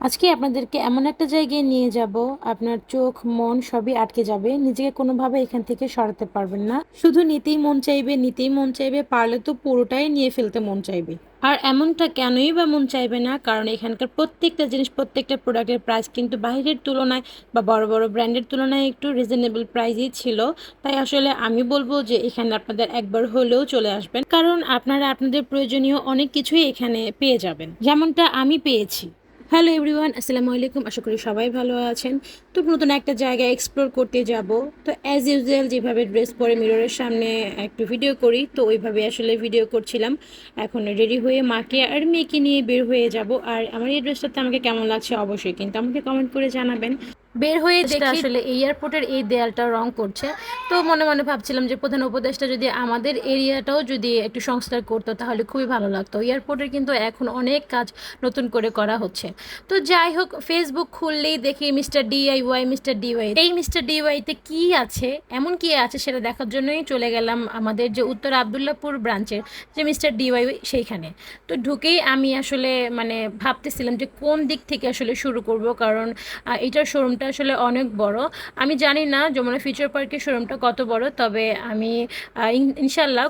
আজকে আপনাদেরকে এমন একটা জায়গায় নিয়ে যাব, আপনার চোখ মন সবই আটকে যাবে, নিজেকে কোনোভাবে এখান থেকে সরাতে পারবেন না। শুধু নিতেই মন চাইবে, নিতেই মন চাইবে, পারলে তো পুরোটাই নিয়ে ফেলতে মন চাইবে। আর এমনটা কেনই বা মন চাইবে না, কারণ এখানকার প্রত্যেকটা জিনিস, প্রত্যেকটা প্রোডাক্টের প্রাইস কিন্তু বাইরের তুলনায় বা বড় বড় ব্র্যান্ডের তুলনায় একটু রিজনেবল প্রাইসই ছিল। তাই আসলে আমি বলবো যে এখানে আপনাদের একবার হলেও চলে আসবেন, কারণ আপনারা আপনাদের প্রয়োজনীয় অনেক কিছুই এখানে পেয়ে যাবেন, যেমনটা আমি পেয়েছি। হ্যালো এভরিওয়ান, আসসালামু আলাইকুম। আশা করি সবাই ভালো আছেন। তো নতুন একটা জায়গায় এক্সপ্লোর করতে যাব। তো অ্যাজ ইউজুয়াল যেভাবে ড্রেস পরে মিররের সামনে একটু ভিডিও করি, তো ওইভাবে আসলে ভিডিও করছিলাম। এখন রেডি হয়ে মাকে আর মেয়েকে নিয়ে বের হয়ে যাব। আর আমার এই ড্রেসটাতে আমাকে কেমন লাগছে অবশ্যই কিন্তু আমাকে কমেন্ট করে জানাবেন। বের হয়ে দেখি আসলে এই এয়ারপোর্টের এই দেয়ালটা রং করছে। তো মনে মনে ভাবছিলাম যে প্রধান উপদেষ্টা যদি আমাদের এরিয়াটাও যদি একটু সংস্কার করতো তাহলে খুবই ভালো লাগতো। এয়ারপোর্টের কিন্তু এখন অনেক কাজ নতুন করে করা হচ্ছে। তো যাই হোক, ফেসবুক খুললেই দেখি মিস্টার ডিআইওয়াই, মিস্টার ডিওয়াই। এই মিস্টার ডিওয়াইতে কি আছে, এমন কি আছে সেটা দেখার জন্যই চলে গেলাম আমাদের যে উত্তর আবদুল্লাপুর ব্রাঞ্চের যে মিস্টার ডিওয়াই, সেইখানে। তো ঢুকেই আমি আসলে মানে ভাবতেছিলাম যে কোন দিক থেকে আসলে শুরু করব, কারণ এটার শোরুমটা আসলে অনেক বড়। আমি জানি না যমুনা ফিউচার পার্কের শোরুমটা কত বড়, তবে আমি ইনশাল্লাহ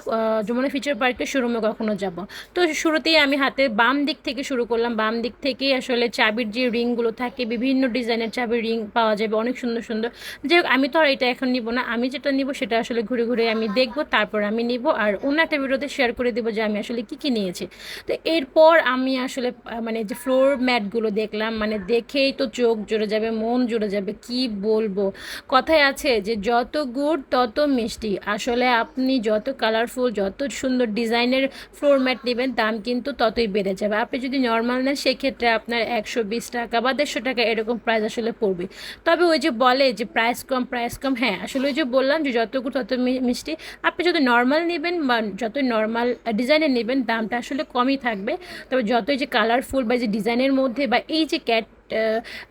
যমুনা ফিউচার পার্কের শোরুমে কখনো যাব। তো শুরুতেই আমি হাতে বাম দিক থেকে শুরু করলাম। বাম দিক থেকেই আসলে চাবির যে রিংগুলো থাকে, বিভিন্ন ডিজাইনের চাবির রিং পাওয়া যাবে, অনেক সুন্দর সুন্দর। যাই হোক, আমি তো আর এটা এখন নিব না, আমি যেটা নিব সেটা আসলে ঘুরে ঘুরে আমি দেখব, তারপর আমি নিব আর অন্য একটা ভিডিওতে শেয়ার করে দেবো যে আমি আসলে কী কী নিয়েছি। তো এরপর আমি আসলে মানে যে ফ্লোর ম্যাটগুলো দেখলাম, মানে দেখেই তো চোখ জুড়ে যাবে, মন জুড়ে যাবে, কি বলবো। কথায় আছে যে যত গুড় তত মিষ্টি। আসলে আপনি যত কালারফুল, যত সুন্দর ডিজাইনের ফ্লোর ম্যাট নেবেন, দাম কিন্তু ততই বেড়ে যাবে। আপনি যদি নর্মাল নেন সেক্ষেত্রে আপনার 120 টাকা বা 150 টাকা এরকম প্রাইস আসলে পড়বে। তবে ওই যে বলে যে প্রাইস কম, প্রাইস কম, হ্যাঁ আসলে ওই যে বললাম যে যত গুড় তত মিষ্টি। আপনি যদি নর্মাল নেবেন বা যত নর্মাল ডিজাইনের নেবেন দামটা আসলে কমই থাকবে। তবে যতই যে কালারফুল বা যে ডিজাইনের মধ্যে বা এই যে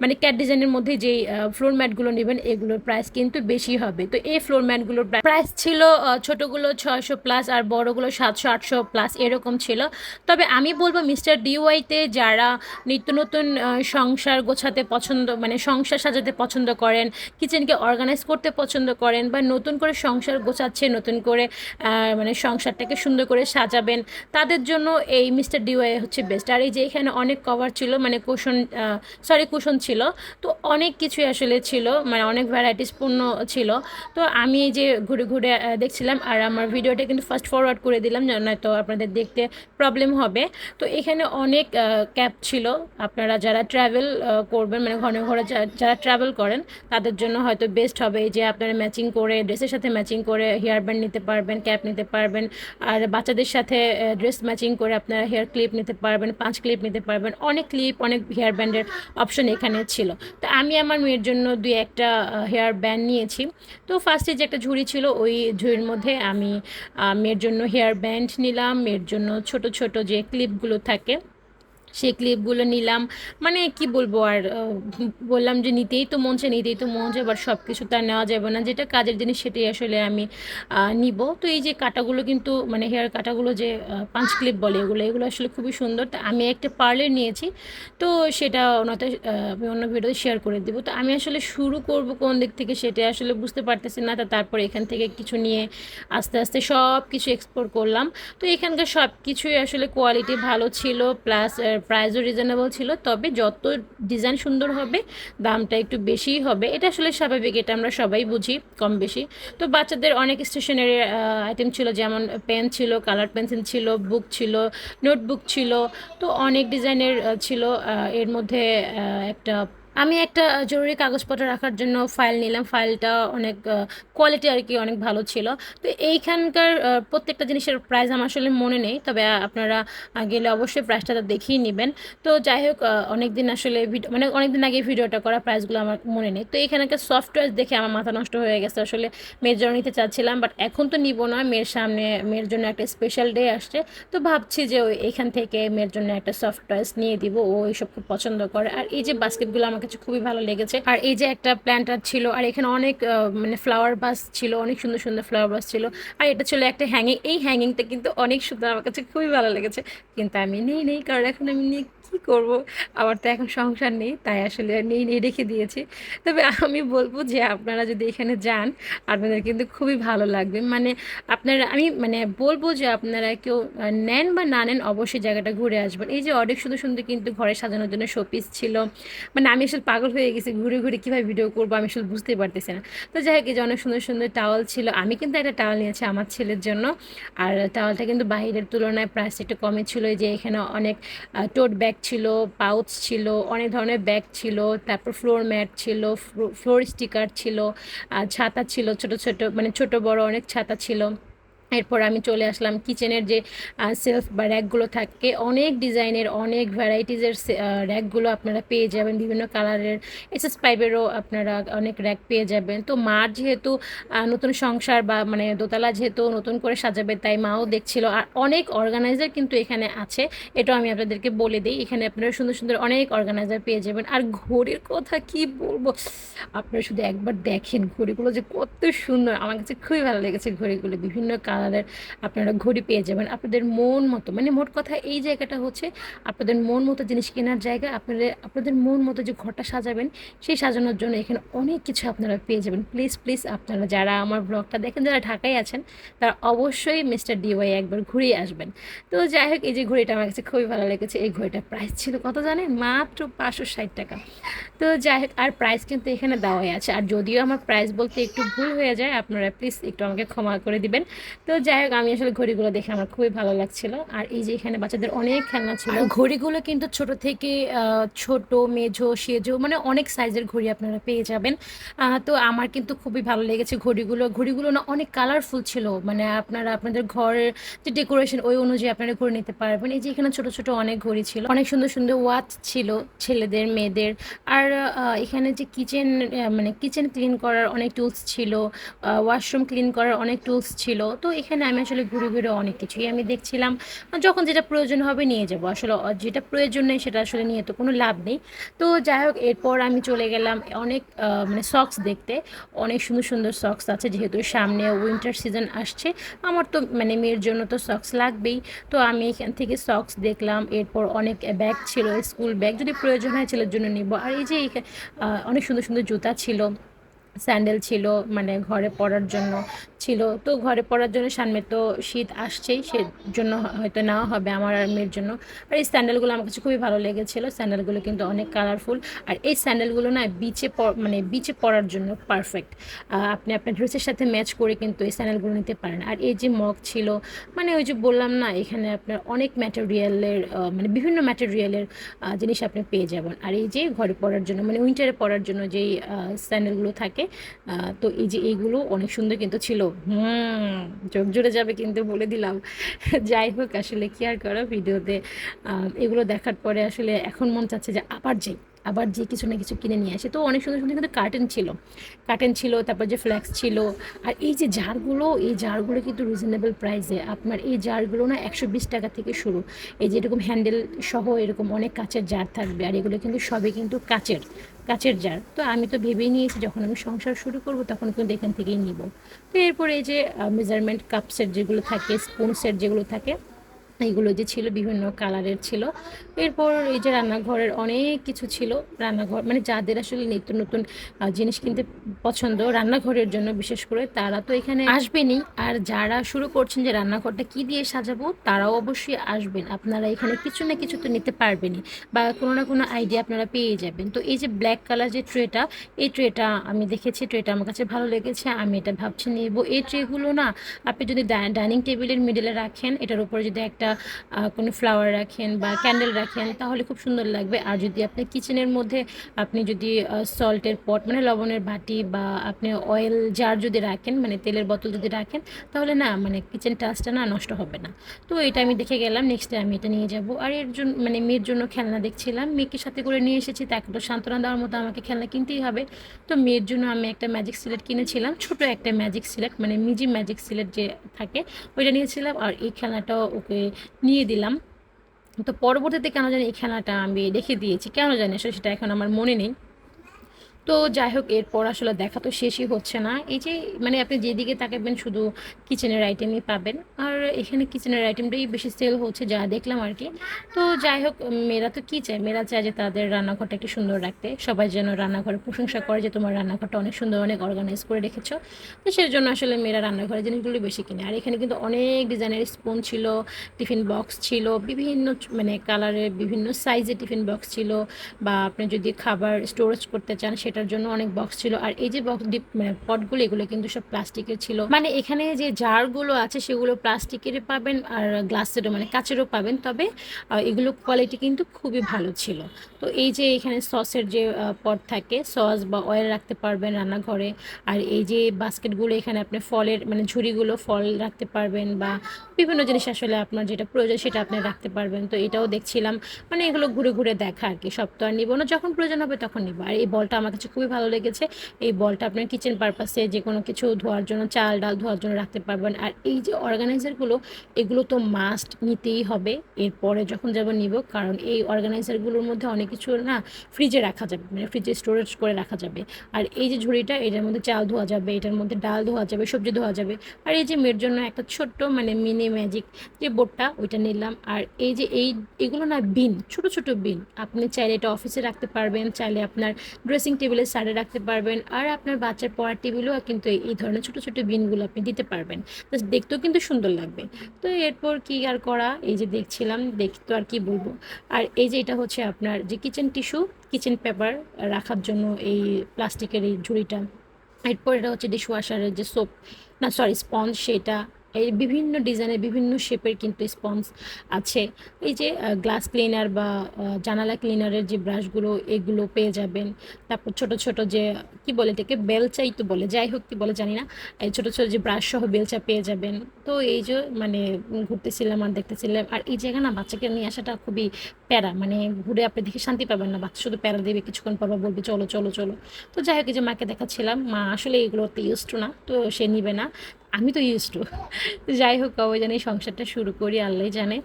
মানে ক্যাট ডিজাইনের মধ্যে যেই ফ্লোর ম্যাটগুলো নেবেন এগুলোর প্রাইস কিন্তু বেশি হবে। তো এই ফ্লোর ম্যাটগুলোর প্রাইস ছিল ছোটোগুলো 600+ আর বড়গুলো 700-800+ এরকম ছিল। তবে আমি বলবো মিস্টার ডিওয়াইতে যারা নিত্য নতুন সংসার গোছাতে পছন্দ, মানে সংসার সাজাতে পছন্দ করেন, কিচেনকে অর্গানাইজ করতে পছন্দ করেন, বা নতুন করে সংসার গোছাচ্ছে, নতুন করে মানে সংসারটাকে সুন্দর করে সাজাবেন, তাদের জন্য এই মিস্টার ডিওয়াই হচ্ছে বেস্ট। আর এই যে এখানে অনেক কভার ছিল, মানে কুশন ছিল। তো অনেক কিছুই আসলে ছিল, মানে অনেক ভ্যারাইটিস পণ্য ছিল। তো আমি এই যে ঘুরে ঘুরে দেখছিলাম, আর আমার ভিডিওটা কিন্তু ফাস্ট ফরওয়ার্ড করে দিলাম, নয়তো আপনাদের দেখতে প্রবলেম হবে। তো এখানে অনেক ক্যাব ছিল। আপনারা যারা ট্রাভেল করবেন, মানে ঘন ঘরে যারা ট্রাভেল করেন তাদের জন্য হয়তো বেস্ট হবে। এই যে আপনারা ম্যাচিং করে, ড্রেসের সাথে ম্যাচিং করে হেয়ার ব্যান্ড নিতে পারবেন, ক্যাপ নিতে পারবেন। আর বাচ্চাদের সাথে ড্রেস ম্যাচিং করে আপনারা হেয়ার ক্লিপ নিতে পারবেন, 5 ক্লিপ নিতে পারবেন, অনেক ক্লিপ, অনেক হেয়ার ব্যান্ডের অপশন এখানে ছিল। তো আমি আমার মেয়ের জন্য দুই একটা হেয়ার ব্যান্ড নিয়েছি। তো ফার্স্টে যে একটা ঝুড়ি ছিল, ওই ঝুড়ির মধ্যে আমি মেয়ের জন্য হেয়ার ব্যান্ড নিলাম, মেয়ের জন্য ছোট ছোট যে ক্লিপগুলো থাকে সেই ক্লিপগুলো নিলাম। মানে কি বলবো আর, বললাম যে নিতেই তো মন চায়, নিতেই তো মন চায়, বাট সব কিছু তার নেওয়া যাবে না, যেটা কাজের জিনিস সেটাই আসলে আমি নিব। তো এই যে কাটাগুলো কিন্তু, মানে হেয়ার কাটাগুলো যে 5 ক্লিপ বলে, এগুলো এগুলো আসলে খুবই সুন্দর। তো আমি একটা পার্লের নিয়েছি, তো সেটা ওনাতে আমি অন্য ভিডিওতে শেয়ার করে দেবো। তো আমি আসলে শুরু করব কোন দিক থেকে সেটা আসলে বুঝতে পারতেছি না। তো তারপর এখান থেকে কিছু নিয়ে আস্তে আস্তে সব কিছু এক্সপ্লোর করলাম। তো এখানকার সব কিছুই আসলে কোয়ালিটি ভালো ছিল, প্লাস প্রাইসও রিজনেবল ছিল। তবে যত ডিজাইন সুন্দর হবে দামটা একটু বেশিই হবে, এটা আসলে স্বাভাবিক, এটা আমরা সবাই বুঝি কম বেশি। তো বাচ্চাদের অনেক স্টেশনারি আইটেম ছিল, যেমন পেন ছিল, কালার পেন্সিল ছিল, বুক ছিল, নোটবুক ছিল। তো অনেক ডিজাইনের ছিল। এর মধ্যে একটা আমি একটা জরুরি কাগজপত্র রাখার জন্য ফাইল নিলাম। ফাইলটা অনেক কোয়ালিটি আর কি অনেক ভালো ছিল। তো এইখানকার প্রত্যেকটা জিনিসের প্রাইস আমার আসলে মনে নেই, তবে আপনারা গেলে অবশ্যই প্রাইসটা দেখেই নেবেন। তো যাই হোক, অনেক দিন আসলে মানে অনেক দিন আগে ভিডিওটা করা, প্রাইসগুলো আমার মনে নেই। তো এখানকার সফটওয়্যার দেখে আমার মাথা নষ্ট হয়ে গেছে। আসলে মেয়ের জন্য নিতে চাচ্ছিলাম, বাট এখন তো নিব না, মেয়ের সামনে মেয়ের জন্য একটা স্পেশাল ডে আসছে। তো ভাবছি যে এখান থেকে মেয়ের জন্য একটা সফটওয়্যার নিয়ে দিব, ও এইসব খুব পছন্দ করে। আর এই যে বাস্কেটগুলো আমার কাছে খুবই ভালো লেগেছে। আর এই যে একটা প্ল্যান্টার ছিল, আর এখানে অনেক মানে ফ্লাওয়ার বাস ছিল, অনেক সুন্দর সুন্দর ফ্লাওয়ার বাস ছিল। আর এটা ছিল একটা হ্যাঙ্গিং, এই হ্যাঙ্গিংটা কিন্তু অনেক সুন্দর, আমার কাছে খুবই ভালো লেগেছে। কিন্তু আমি নেই নেই, কারণ এখন আমি নিয়ে কি করব, আমার তো এখন সংসার নেই, তাই আসলে নিয়ে রেখে দিয়েছি। তবে আমি বলব যে আপনারা যদি এখানে যান, আপনাদের কিন্তু খুবই ভালো লাগবে। মানে আপনারা, আমি মানে বলবো যে আপনারা কেউ নেন বা না নেন, অবশ্যই জায়গাটা ঘুরে আসবেন। এই যে অনেক সুন্দর সুন্দর কিন্তু ঘরে সাজানোর জন্য শোপিস ছিল। মানে আমি আসলে পাগল হয়ে গেছি, ঘুরে ঘুরে কীভাবে ভিডিও করবো আমি আসলে বুঝতেই পারতেছি না। তো যাই হোক, এই যে অনেক সুন্দর সুন্দর টাওয়াল ছিল, আমি কিন্তু একটা টাওয়াল নিয়েছি আমার ছেলের জন্য। আর টাওয়ালটা কিন্তু বাইরের তুলনায় প্রাইস একটু কমে ছিল। এই যে এখানে অনেক টোট ব্যাগ ছিল, পাউচ ছিল, অনেক ধরনের ব্যাগ ছিল, তারপর ফ্লোর ম্যাট ছিল, ফ্লোর স্টিকার ছিল, ছাতা ছিল, ছোট ছোট মানে ছোট বড় অনেক ছাতা ছিল। এরপর আমি চলে আসলাম কিচেনের যে সেলফ বা র্যাকগুলো থাকে, অনেক ডিজাইনের অনেক ভ্যারাইটিসের র্যাকগুলো আপনারা পেয়ে যাবেন, বিভিন্ন কালারের। SS5-এরও আপনারা অনেক র্যাক পেয়ে যাবেন। তো মার যেহেতু নতুন সংসার বা মানে দোতলা যেহেতু নতুন করে সাজাবে, তাই মাও দেখছিল। আর অনেক অর্গানাইজার কিন্তু এখানে আছে, এটাও আমি আপনাদেরকে বলে দিই। এখানে আপনারা সুন্দর সুন্দর অনেক অর্গানাইজার পেয়ে যাবেন। আর ঘড়ির কথা কি বলবো, আপনারা শুধু একবার দেখেন ঘড়িগুলো যে কত সুন্দর, আমার কাছে খুবই ভালো লেগেছে ঘড়িগুলো। বিভিন্ন কালারের আপনারা ঘড়ি পেয়ে যাবেন আপনাদের মন মতো। মানে মোট কথা এই জায়গাটা হচ্ছে আপনাদের মন মতো জিনিস কেনার জায়গা। আপনাদের মন মতো যে ঘরটা সাজাবেন, সেই সাজানোর জন্য এখানে অনেক কিছু আপনারা পেয়ে যাবেন। প্লিজ প্লিজ আপনারা যারা আমার ব্লগটা দেখেন, যারা ঢাকায় আছেন, তারা অবশ্যই মিস্টার ডিওয়াই একবার ঘুরিয়ে আসবেন। তো যাই হোক, এই যে ঘড়িটা আমার কাছে খুবই ভালো লেগেছে। এই ঘড়িটার প্রাইস ছিল কত জানেন? মাত্র 560 টাকা। তো যাই হোক, আর প্রাইস কিন্তু এখানে দেওয়াই আছে। আর যদিও আমার প্রাইস বলতে একটু ভুল হয়ে যায়, আপনারা প্লিজ একটু আমাকে ক্ষমা করে দিবেন। তো যাই হোক, আমি আসলে ঘড়িগুলো দেখে আমার খুবই ভালো লাগছিল। আর এই যে এখানে বাচ্চাদের অনেক খেলনা ছিল। ঘড়িগুলো কিন্তু ছোট থেকে ছোট, মেঝো, সেজো, মানে অনেক সাইজের ঘড়ি আপনারা পেয়ে যাবেন। তো আমার কিন্তু খুবই ভালো লেগেছে ঘড়িগুলো না অনেক কালারফুল ছিল। মানে আপনারা আপনাদের ঘরের যে ডেকোরেশন ওই অনুযায়ী আপনারা করে নিতে পারবেন। এই যে এখানে ছোট ছোট অনেক ঘড়ি ছিল, অনেক সুন্দর সুন্দর ওয়াচ ছিল ছেলেদের মেয়েদের। আর এখানে যে মানে কিচেন ক্লিন করার অনেক টুলস ছিল, ওয়াশরুম ক্লিন করার অনেক টুলস ছিল। তো এখানে আমি আসলে ঘুরে ঘুরে অনেক কিছুই আমি দেখছিলাম। যখন যেটা প্রয়োজন হবে নিয়ে যাব, আসলে যেটা প্রয়োজন নেই সেটা আসলে নিয়ে তো কোনো লাভ নেই। তো যাই হোক, এরপর আমি চলে গেলাম অনেক মানে সক্স দেখতে। অনেক সুন্দর সুন্দর সক্স আছে, যেহেতু সামনে উইন্টার সিজন আসছে, আমার তো মানে মেয়ের জন্য তো সক্স লাগবেই। তো আমি এখান থেকে সক্স দেখলাম। এরপর অনেক ব্যাগ ছিল, স্কুল ব্যাগ, যদি প্রয়োজন হয় ছেলের জন্য নিব। আর এই যে অনেক সুন্দর সুন্দর জুতা ছিল, স্যান্ডেল ছিল, মানে ঘরে পরার জন্য ছিল। তো ঘরে পরার জন্য সামনে তো শীত আসছেই, সে জন্য হয়তো নেওয়া হবে আমার আর মেয়ের জন্য। আর এই স্যান্ডেলগুলো আমার কাছে খুবই ভালো লেগেছিলো। স্যান্ডেলগুলো কিন্তু অনেক কালারফুল। আর এই স্যান্ডেলগুলো না মানে বিচে পরার জন্য পারফেক্ট। আপনি আপনার ড্রেসের সাথে ম্যাচ করে কিন্তু এই স্যান্ডেলগুলো নিতে পারেন। আর এই যে মগ ছিল, মানে ওই যে বললাম না, এখানে আপনার অনেক ম্যাটেরিয়ালের মানে বিভিন্ন ম্যাটেরিয়ালের জিনিস আপনি পেয়ে যাবেন। আর এই যে ঘরে পরার জন্য মানে উইন্টারে পরার জন্য যেই স্যান্ডেলগুলো থাকে, তো এই যে এইগুলো অনেক সুন্দর কিন্তু ছিল। চোখ জুড়ে যাবে কিন্তু বলে দিলাম। যাই হোক, আসলে কি আর করা, ভিডিওতে এগুলো দেখার পরে আসলে এখন মন চাচ্ছে যে আবার যে কিছু না কিছু কিনে নিয়ে আসে। তো অনেক সুন্দর সুন্দর কিন্তু কার্টেন ছিল, তারপর যে ফ্ল্যাক্স ছিল। আর এই যে এই জারগুলো কিন্তু রিজনেবল প্রাইসে। আপনার এই জারগুলো না 120 টাকা থেকে শুরু। এই যে এরকম হ্যান্ডেল সহ এরকম অনেক কাচের জার থাকবে। আর এগুলো কিন্তু সবই কিন্তু কাচের জার। তো আমি তো ভেবেই নিয়েছি যখন আমি সংসার শুরু করব তখন কিন্তু এখান থেকেই নিব। তো এরপরে এই যে মেজারমেন্ট কাপ সেট যেগুলো থাকে, স্পুন সেট যেগুলো থাকে, এইগুলো যে ছিল বিভিন্ন কালারের ছিল। এরপর এই যে রান্নাঘরের অনেক কিছু ছিল। রান্নাঘর মানে যাদের আসলে নিত্য নতুন জিনিস কিনতে পছন্দ রান্নাঘরের জন্য বিশেষ করে, তারা তো এখানে আসবেনই। আর যারা শুরু করছেন যে রান্নাঘরটা কি দিয়ে সাজাবো, তারাও অবশ্যই আসবেন। আপনারা এখানে কিছু না কিছু তো নিতে পারবেনই, বা কোনো না কোনো আইডিয়া আপনারা পেয়ে যাবেন। তো এই যে ব্ল্যাক কালার যে ট্রেটা, এই ট্রেটা আমি দেখেছি, ট্রেটা আমার কাছে ভালো লেগেছে, আমি এটা ভাবছি নেব। এই ট্রেগুলো না আপনি যদি ডাইনিং টেবিলের মিডলে রাখেন, এটার উপরে যদি একটা কোনো ফ্লাওয়ার রাখেন বা ক্যান্ডেল রাখেন, তাহলে খুব সুন্দর লাগবে। আর যদি আপনি কিচেনের মধ্যে আপনি যদি সল্টের পট মানে লবণের বাটি, বা আপনি অয়েল জার যদি রাখেন, মানে তেলের বোতল যদি রাখেন, তাহলে না মানে কিচেন টাচটা না নষ্ট হবে না। তো এটা আমি দেখে গেলাম, নেক্সট আমি এটা নিয়ে যাব। আর এর জন্য মানে মেয়ের জন্য খেলনা দেখছিলাম, মেয়েকে সাথে করে নিয়ে এসেছি, তাকে তো সান্ত্বনা দেওয়ার মতো আমাকে খেলনা কিনতেই হবে। তো মেয়ের জন্য আমি একটা ম্যাজিক সিলেট কিনেছিলাম, ছোট একটা ম্যাজিক সিলেট, মানে মিজি ম্যাজিক সিলেট যে থাকে ওইটা নিয়েছিলাম। আর এই খেলনাটাও ওকে নিয়ে দিলাম। তো পরবর্তীতে কেন জানি এই খেলাটা আমি রেখে দিয়েছি, কেন জানি আসলে সেটা এখন আমার মনে নেই। তো তো যাই হোক, এরপর আসলে দেখা তো শেষই হচ্ছে না। এই যে মানে আপনি যেদিকে তাকাবেন শুধু কিচেনের আইটেমই পাবেন, আর এখানে কিচেনের আইটেমটাই বেশি সেল হচ্ছে যা দেখলাম আর কি। তো যাই হোক, মেয়েরা তো কী চায়, মেয়েরা চায় যে তাদের রান্নাঘরটা একটু সুন্দর রাখতে, সবাই যেন রান্নাঘরের প্রশংসা করে যে তোমার রান্নাঘরটা অনেক সুন্দর, অনেক অর্গানাইজ করে রেখেছো। তো সেই জন্য আসলে মেয়েরা রান্নাঘরের জিনিসগুলো বেশি কিনে। আর এখানে কিন্তু অনেক ডিজাইনের স্পুন ছিল, টিফিন বক্স ছিল, বিভিন্ন মানে কালারের বিভিন্ন সাইজের টিফিন বক্স ছিল, বা আপনি যদি খাবার স্টোরেজ করতে চান সেটার জন্য অনেক বক্স ছিল। আর এই যে বক্স মানে পটগুলো, এগুলো কিন্তু সব প্লাস্টিকের ছিল। মানে এখানে যে জারগুলো আছে সেগুলো প্লাস্টিকের পাবেন, আর গ্লাসেরও মানে কাচেরও পাবেন, তবে এগুলো কোয়ালিটি কিন্তু খুবই ভালো ছিল। তো এই যে এখানে সসের যে পট থাকে, সস বা অয়েল রাখতে পারবেন রান্নাঘরে। আর এই যে বাস্কেটগুলো, এখানে আপনি ফলের মানে ঝুড়িগুলো ফল রাখতে পারবেন, বা বিভিন্ন জিনিস আসলে আপনার যেটা প্রয়োজন সেটা আপনি রাখতে পারবেন। তো এটাও দেখছিলাম, মানে এগুলো ঘুরে ঘুরে দেখা আর কি, সব তো আর নিব না, যখন প্রয়োজন হবে তখন নিব। আর এই বলটা আমার কাছে খুবই ভালো লেগেছে। এই বলটা আপনার কিচেন পারপাসে যে কোনো কিছু ধোয়ার জন্য, চাল ডাল ধোয়ার জন্য রাখতে পারবেন। আর এই যে অর্গানাইজারগুলো, এগুলো তো মাস্ট নিতেই হবে, এরপরে যখন যাব নিব, কারণ এই অর্গানাইজারগুলোর মধ্যে অনেক কিছু না ফ্রিজে রাখা যাবে, মানে ফ্রিজে স্টোরেজ করে রাখা যাবে। আর এই যে ঝুড়িটা, এটার মধ্যে চাল ধোয়া যাবে, এটার মধ্যে ডাল ধোয়া যাবে, সবজি ধোয়া যাবে। আর এই যে মেয়ের জন্য একটা ছোট্ট মানে মিনি ম্যাজিক যে বোর্ডটা, ওইটা নিলাম। আর এই যে এগুলো না বিন, ছোট ছোট বিন, আপনি চাইলে এটা অফিসে রাখতে পারবেন, চাইলে আপনার ড্রেসিং টেবিলের সাইডে রাখতে পারবেন, আর আপনার বাচ্চার পড়ার টেবিলেও কিন্তু এই ধরনের ছোট ছোট বিনগুলো আপনি দিতে পারবেন। জাস্ট দেখতেও কিন্তু সুন্দর লাগবে। তো এরপর কি আর করা, এই যে দেখছিলাম, দেখতো আর কি বলবো। আর এই যে এটা হচ্ছে আপনার যে কিচেন টিস্যু, কিচেন পেপার রাখার জন্য এই প্লাস্টিকের এই ঝুড়িটা। এরপর এটা হচ্ছে ডিশওয়াশারের যে সোপ, না সরি স্পঞ্জ, সেটা। এই বিভিন্ন ডিজাইনের বিভিন্ন শেপের কিন্তু স্পঞ্জ আছে। এই যে গ্লাস ক্লিনার বা জানালা ক্লিনারের যে ব্রাশগুলো, এগুলো পেয়ে যাবেন। তারপর ছোট ছোট যে কি বলে এটাকে, বেলচাই তো বলে, যাই হোক কি বলে জানি না, এই ছোট ছোট যে ব্রাশ সহ বেলচা পেয়ে যাবেন। তো এই যে মানে ঘুরতেছিলাম আর দেখতেছিলাম। আর এই জায়গা না বাচ্চাকে নিয়ে আসাটা খুবই প্যারা, মানে ঘুরে আপনি দেখে শান্তি পাবেন না, বাচ্চা শুধু প্যারা দেবে, কিছুক্ষণ পর বলবে চলো চলো চলো। তো যাই হোক, এই যে মাকে দেখাচ্ছিলাম, মা আসলে এগুলোতে ইউজ টু না, তো সে নিবে না, আমি তো ইউজ টু। যাই হোক, কবে জানি সংসারটা শুরু করি আল্লাহ জানে।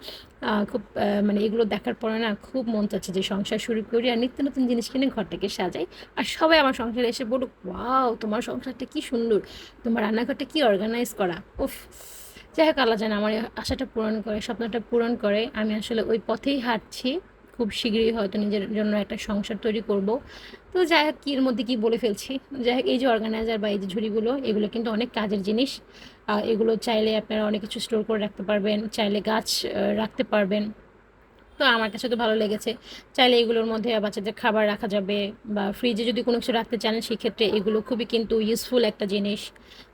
খুব মানে এগুলো দেখার পরে না খুব মন চাচ্ছে যে সংসার শুরু করি, আর নিত্য নতুন জিনিস কিনে ঘরটাকে সাজাই, আর সবাই আমার সংসারে এসে বলুক, ওয়াও তোমার সংসারটা কি সুন্দর, তোমার রান্নাঘরটা কি অর্গানাইজ করা, উফ। যাই হোক, আল্লাহ জানে আমার এই আশাটা পূরণ করে, স্বপ্নটা পূরণ করে। আমি আসলে ওই পথেই হাঁটছি, খুব শীঘ্রই হয়তো নিজের জন্য একটা সংসার তৈরি করব। তো যাই হোক, কীর মধ্যে কী বলে ফেলছি। যাই হোক, এই যে অর্গানাইজার বা এই যে ঝুড়িগুলো, এগুলো কিন্তু অনেক কাজের জিনিস। এগুলো চাইলে আপনারা অনেক কিছু স্টোর করে রাখতে পারবেন, চাইলে গাছ রাখতে পারবেন। তো আমার কাছে তো ভালো লেগেছে। চাইলে এগুলোর মধ্যে বাচ্চাদের খাবার রাখা যাবে, বা ফ্রিজে যদি কোনো কিছু রাখতে চান সেক্ষেত্রে এগুলো খুবই কিন্তু ইউজফুল একটা জিনিস।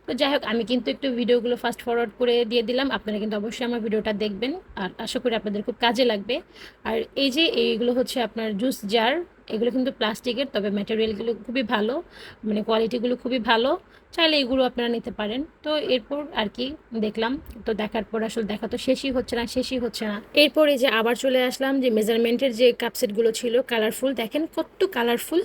তো যাই হোক, আমি কিন্তু একটু ভিডিওগুলো ফাস্ট ফরওয়ার্ড করে দিয়ে দিলাম, আপনারা কিন্তু অবশ্যই আমার ভিডিওটা দেখবেন, আর আশা করি আপনাদের খুব কাজে লাগবে। আর এই যে এইগুলো হচ্ছে আপনার জুস জার, এগুলো কিন্তু প্লাস্টিকের, তবে ম্যাটেরিয়ালগুলো খুবই ভালো, মানে কোয়ালিটিগুলো খুবই ভালো। চাইলে এগুলো আপনারা নিতে পারেন। তো এরপর আর কি দেখলাম, তো দেখার পর আসলে দেখা তো শেষই হচ্ছে না, শেষই হচ্ছে না। এরপর এই যে আবার চলে আসলাম যে মেজারমেন্টের যে কাপসেটগুলো ছিল কালারফুল, দেখেন কত কালারফুল,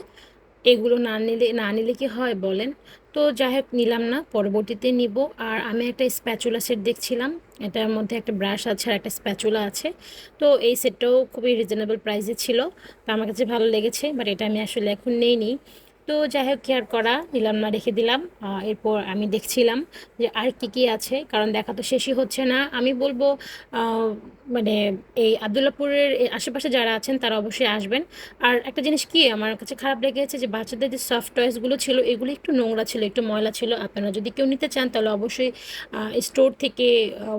এগুলো না নিলে কি হয় বলেন। তো যাই হোক, নিলাম না, পরবর্তীতে নিব। আর আমি একটা স্প্যাচুলা সেট দেখছিলাম, এটার মধ্যে একটা ব্রাশ আছে আর একটা স্প্যাচুলা আছে। তো এই সেটটাও খুবই রিজনেবল প্রাইসে ছিল, তো আমার কাছে ভালো লেগেছে, বাট এটা আমি আসলে এখন নেইনি। তো যাই হোক, কেয়ার করা নিলাম না, রেখে দিলাম। এরপর আমি দেখছিলাম যে আর কি কি আছে, কারণ দেখা তো শেষই হচ্ছে না। আমি বলবো মানে এই আবদুল্লাপুরের আশেপাশে যারা আছেন তারা অবশ্যই আসবেন। আর একটা জিনিস কি আমার কাছে খারাপ লেগেছে, যে বাচ্চাদের যে সফট টয়েসগুলো ছিল এগুলো একটু নোংরা ছিল, একটু ময়লা ছিল। আপনারা যদি কেউ নিতে চান তাহলে অবশ্যই স্টোর থেকে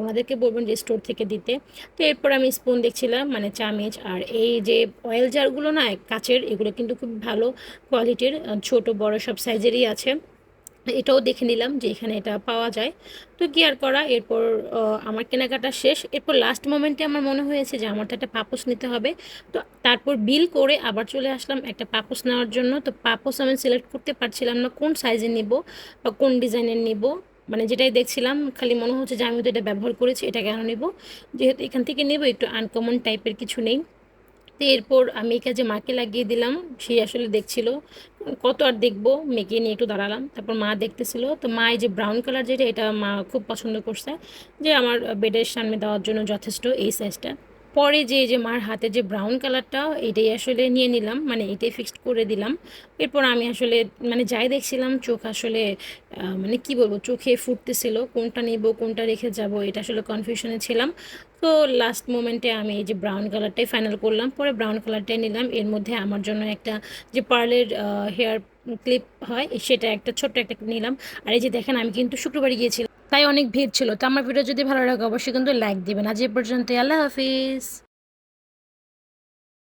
ওনাদেরকে বলবেন যে স্টোর থেকে দিতে। তো এরপর আমি স্পুন দেখছিলাম, মানে চামচ। আর এই যে অয়েল জারগুলো না কাচের, এগুলো কিন্তু খুব ভালো কোয়ালিটির, ছোট বড় সব সাইজেরই আছে। এটাও দেখে নিলাম যে এখানে এটা পাওয়া যায়। তো কি আর করা, এরপর আমার কেনাকাটা শেষ। এরপর লাস্ট মোমেন্টে আমার মনে হয়েছে যে আমার তো একটা পাপোশ নিতে হবে। তো তারপর বিল করে আবার চলে আসলাম একটা পাপোশ নেওয়ার জন্য। তো পাপোশ আমি সিলেক্ট করতে পারছিলাম না কোন সাইজে নিব বা কোন ডিজাইনের নিব, মানে যেটাই দেখছিলাম খালি মনে হচ্ছে যে আমি তো এটা ব্যবহার করেছি, এটা কেন নেব, যেহেতু এখান থেকে নেব একটু আনকমন টাইপের কিছু নেই। তো এরপর আমি এই কাজে মাকে লাগিয়ে দিলাম, সে আসলে দেখছিল, কত আর দেখবো, মেয়েকে নিয়ে একটু দাঁড়ালাম। তারপর মা দেখতেছিল, তো মা এই যে ব্রাউন কালার যেটা, এটা মা খুব পছন্দ করছে, যে আমার বেডের সামনে দেওয়ার জন্য যথেষ্ট এই সাইজটা। পরে যে মার হাতে যে ব্রাউন কালারটা এটাই আসলে নিয়ে নিলাম, মানে এটাই ফিক্সড করে দিলাম। এরপর আমি আসলে মানে যাই দেখছিলাম চোখ আসলে মানে কি বলবো, চোখে ফুটতেছিল, কোনটা নিব কোনটা রেখে যাব এটা আসলে কনফিউশনে ছিলাম। তো লাস্ট মোমেন্টে আমি এই যে ব্রাউন কালারটাই ফাইনাল করলাম, পরে ব্রাউন কালারটাই নিলাম। এর মধ্যে আমার জন্য একটা যে পার্লের হেয়ার ক্লিপ হয় সেটা একটা ছোট্ট একটা নিলাম। আর এই যে দেখেন আমি কিন্তু শুক্রবারে গিয়েছিলাম, তাই অনেক ভিড় ছিল। তো আমার ভিডিও যদি ভালো লাগে অবশ্যই কিন্তু লাইক দিবেন। আজ এ পর্যন্ত, আল্লাহ হাফিজ।